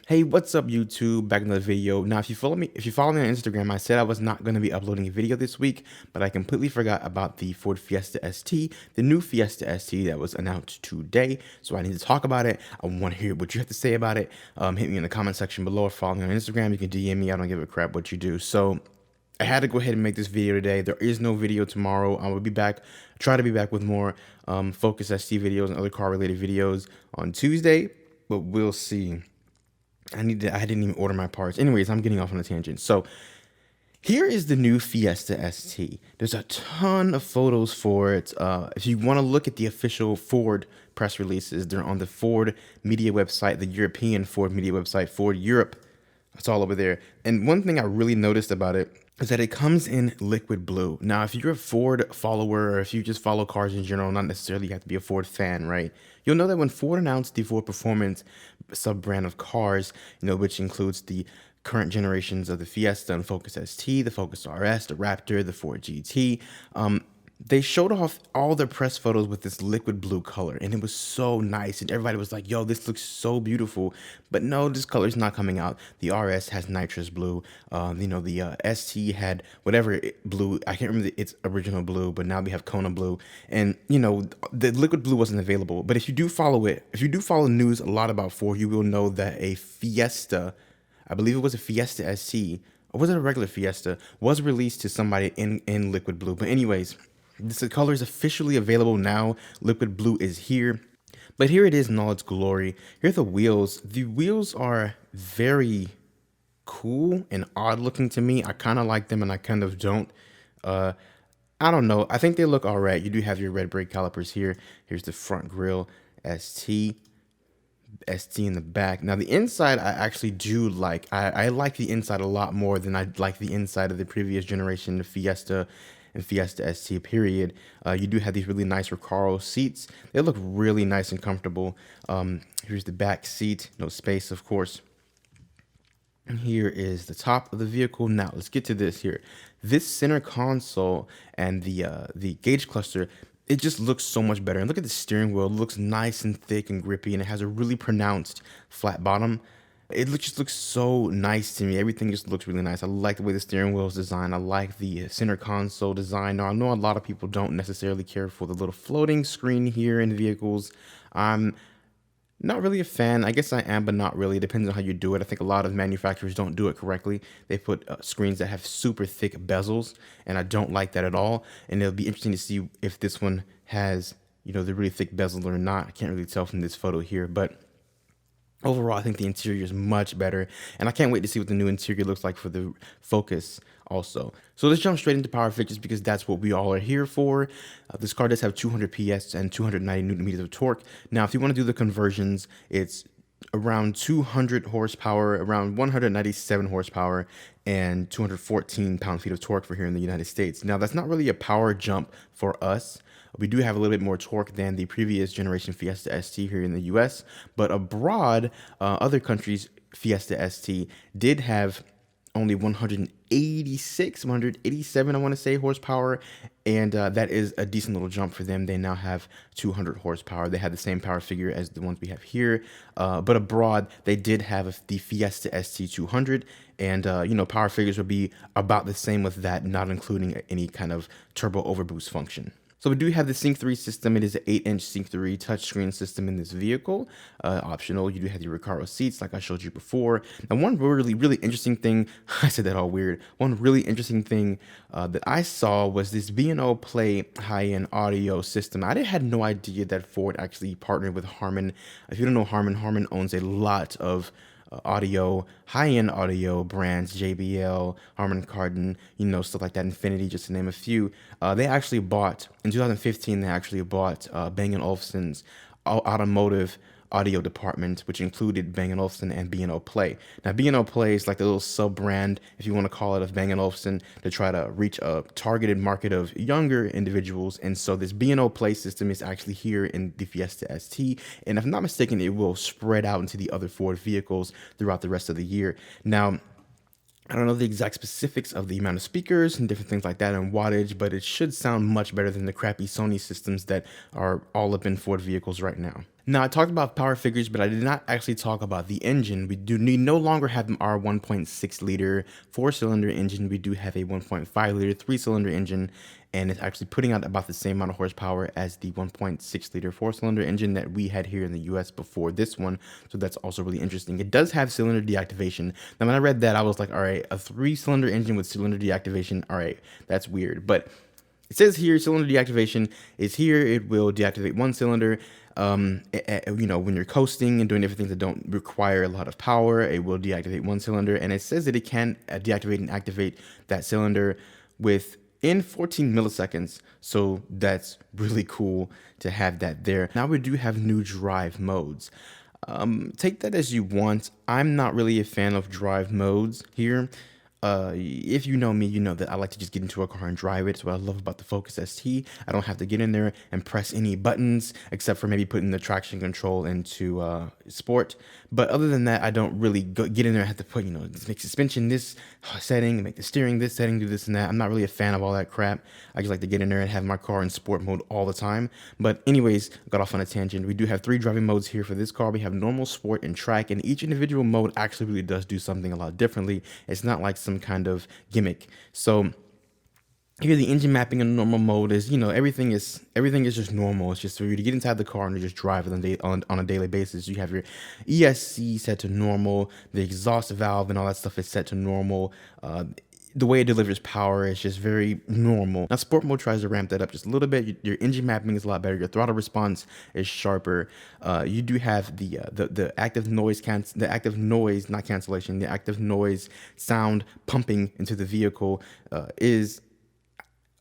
Hey, what's up, YouTube? Back in another video. Now, if you follow me on Instagram, I said I was not going to be uploading a video this week, but I completely forgot about the Ford Fiesta ST, the new Fiesta ST that was announced today. So I need to talk about it. I want to hear what you have to say about it. Hit me in the comment section below or follow me on Instagram. You can DM me. I don't give a crap what you do. So I had to go ahead and make this video today. There is no video tomorrow. I will be back, try to be back with more Focus ST videos and other car related videos on Tuesday, but we'll see. I didn't even order my parts. Anyways, I'm getting off on a tangent. So here is the new Fiesta ST. There's a ton of photos for it. If you want to look at the official Ford press releases, they're on the Ford media website, the European Ford media website, Ford Europe. It's all over there. And one thing I really noticed about it is that it comes in liquid blue. Now, if you're a Ford follower or if you just follow cars in general, not necessarily you have to be a Ford fan, right? You'll know that when Ford announced the Ford Performance sub-brand of cars, which includes the current generations of the Fiesta and Focus ST, the Focus RS, the Raptor, the Ford GT, they showed off all their press photos with this liquid blue color, and it was so nice, and everybody was like, yo, this looks so beautiful. But no, this color is not coming out. The RS has nitrous blue. The ST had whatever blue, I can't remember its original blue, but now we have Kona blue. And the liquid blue wasn't available. But if you do follow news a lot about Ford, you will know that a Fiesta, I believe it was a Fiesta ST, or was it a regular Fiesta, was released to somebody in liquid blue. But anyways, this color is officially available now. Liquid blue is here. But here it is in all its glory. Here are the wheels. The wheels are very cool and odd looking to me. I kind of like them and I kind of don't. I don't know. I think they look all right. You do have your red brake calipers here. Here's the front grille, ST in the back. Now the inside I actually do like. I like the inside a lot more than I like the inside of the previous generation, the Fiesta and Fiesta ST period. You do have these really nice Recaro seats. They look really nice and comfortable. Here's the back seat, no space, of course. And here is the top of the vehicle. Now let's get to this here. This center console and the gauge cluster, it just looks so much better. And look at the steering wheel. It looks nice and thick and grippy, and it has a really pronounced flat bottom. It just looks so nice to me. Everything just looks really nice. I like the way the steering wheel is designed. I like the center console design. Now, I know a lot of people don't necessarily care for the little floating screen here in vehicles. I'm not really a fan. I guess I am, but not really. It depends on how you do it. I think a lot of manufacturers don't do it correctly. They put screens that have super thick bezels, and I don't like that at all. And it'll be interesting to see if this one has, the really thick bezel or not. I can't really tell from this photo here, but overall, I think the interior is much better, and I can't wait to see what the new interior looks like for the Focus also. So let's jump straight into power features because that's what we all are here for. This car does have 200 PS and 290 Newton meters of torque. Now, if you want to do the conversions, it's around 200 horsepower, around 197 horsepower, and 214 pound-feet of torque for here in the United States. Now, that's not really a power jump for us. We do have a little bit more torque than the previous generation Fiesta ST here in the US, but abroad, other countries, Fiesta ST did have only 187, I want to say, horsepower, and that is a decent little jump for them. They now have 200 horsepower. They had the same power figure as the ones we have here, but abroad, they did have the Fiesta ST 200, and power figures would be about the same with that, not including any kind of turbo overboost function. So we do have the Sync 3 system. It is an 8-inch Sync 3 touchscreen system in this vehicle. Optional, you do have your Recaro seats like I showed you before. And one really interesting thing, I said that all weird, one really interesting thing that I saw was this B&O Play high-end audio system. I had no idea that Ford actually partnered with Harman. If you don't know Harman, Harman owns a lot of audio, high-end audio brands, JBL, Harman Kardon, stuff like that, Infinity, just to name a few. They actually bought, in 2015, Bang & Olufsen's automotive audio department, which included Bang & Olufsen and B&O Play. Now, B&O Play is like the little sub-brand, if you want to call it, of Bang & Olufsen to try to reach a targeted market of younger individuals. And so this B&O Play system is actually here in the Fiesta ST. And if I'm not mistaken, it will spread out into the other Ford vehicles throughout the rest of the year. Now, I don't know the exact specifics of the amount of speakers and different things like that and wattage, but it should sound much better than the crappy Sony systems that are all up in Ford vehicles right now. Now, I talked about power figures, but I did not actually talk about the engine. We no longer have our 1.6 liter 4-cylinder engine. We do have a 1.5 liter 3-cylinder engine, and it's actually putting out about the same amount of horsepower as the 1.6 liter 4-cylinder engine that we had here in the US before this one. So that's also really interesting. It does have cylinder deactivation. Now, when I read that, I was like, all right, a 3-cylinder engine with cylinder deactivation. All right, that's weird. But it says here cylinder deactivation is here. It will deactivate one cylinder. You know, when you're coasting and doing everything that don't require a lot of power, it will deactivate one cylinder. And it says that it can deactivate and activate that cylinder within 14 milliseconds. So that's really cool to have that there. Now we do have new drive modes. Take that as you want. I'm not really a fan of drive modes here. If you know me, you know that I like to just get into a car and drive it. It's what I love about the Focus ST. I don't have to get in there and press any buttons except for maybe putting the traction control into sport. But other than that, I don't really get in there and have to put, you know, make suspension this setting, make the steering this setting, do this and that. I'm not really a fan of all that crap. I just like to get in there and have my car in sport mode all the time. But anyways, got off on a tangent. We do have 3 driving modes here for this car. We have normal, sport, and track, and each individual mode actually really does do something a lot differently. It's not like some kind of gimmick. So here the engine mapping in normal mode is, you know, everything is just normal. It's just for you to get inside the car and just drive it on a daily basis. You have your ESC set to normal, the exhaust valve and all that stuff is set to normal. The way it delivers power is just very normal. Now, sport mode tries to ramp that up just a little bit. Your engine mapping is a lot better. Your throttle response is sharper. You do have the active noise not cancellation. The active noise sound pumping into the vehicle is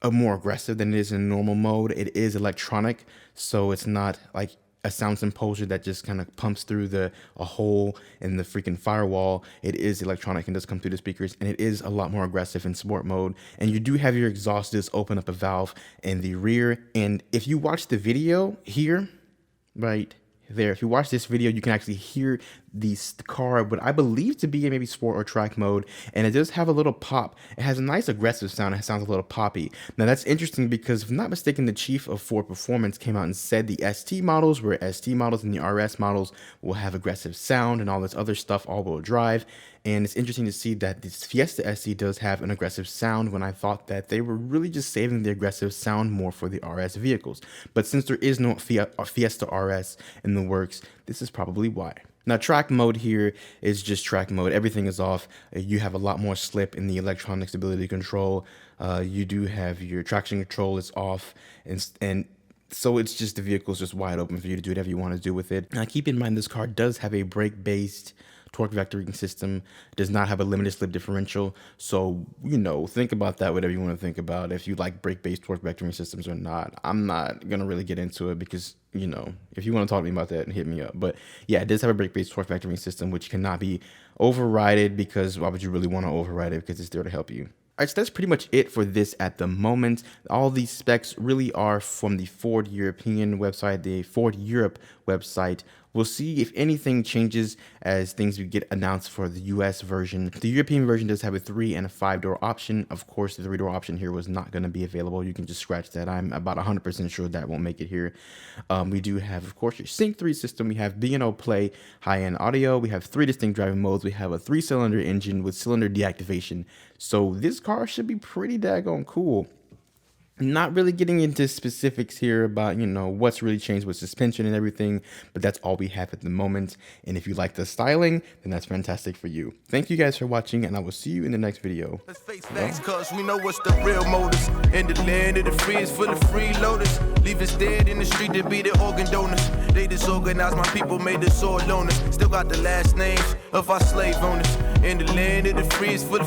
more aggressive than it is in normal mode. It is electronic, so it's not like a sound composer that just kind of pumps through a hole in the freaking firewall. It is electronic and does come through the speakers, and it is a lot more aggressive in sport mode. And you do have your exhaust disc open up a valve in the rear. And if you watch the video here, right there, if you watch this video, you can actually hear the car, what I believe to be in maybe sport or track mode, and it does have a little pop. It has a nice aggressive sound. It sounds a little poppy. Now that's interesting because if I'm not mistaken, the chief of Ford Performance came out and said the ST models and the RS models will have aggressive sound and all this other stuff, all-wheel drive. And it's interesting to see that this Fiesta ST does have an aggressive sound when I thought that they were really just saving the aggressive sound more for the RS vehicles. But since there is no Fiesta RS in the works, this is probably why. Now, track mode here is just track mode. Everything is off. You have a lot more slip in the electronic stability control. You do have your traction control is off, and so it's just the vehicle's just wide open for you to do whatever you want to do with it. Now, keep in mind this car does have a brake-based torque vectoring system. It does not have a limited slip differential. So, you know, think about that, whatever you want to think about, if you like brake-based torque vectoring systems or not. I'm not going to really get into it because, you know, if you want to talk to me about that, hit me up. But yeah, it does have a brake-based torque vectoring system, which cannot be overridden, because why would you really want to override it? Because it's there to help you. All right, so that's pretty much it for this at the moment. All these specs really are from the Ford European website, the Ford Europe website. We'll see if anything changes as things get announced for the US version. The European version does have a 3 and a 5-door option. Of course, the 3-door option here was not going to be available. You can just scratch that. I'm about 100% sure that won't make it here. We do have, of course, your Sync 3 system. We have B&O Play high-end audio. We have 3 distinct driving modes. We have a 3-cylinder engine with cylinder deactivation. So this car should be pretty daggone cool. Not really getting into specifics here about, you know, what's really changed with suspension and everything, but that's all we have at the moment. And if you like the styling, then that's fantastic for you. Thank you guys for watching, and I will see you in the next video. Let's face facts, cause we know what's the real motives. In the land of the free is for the freeloaders. Leave us dead in the street to be the organ donors. They disorganized my people, made us all loners. Still got the last names of our slave owners. In the land of the free is for the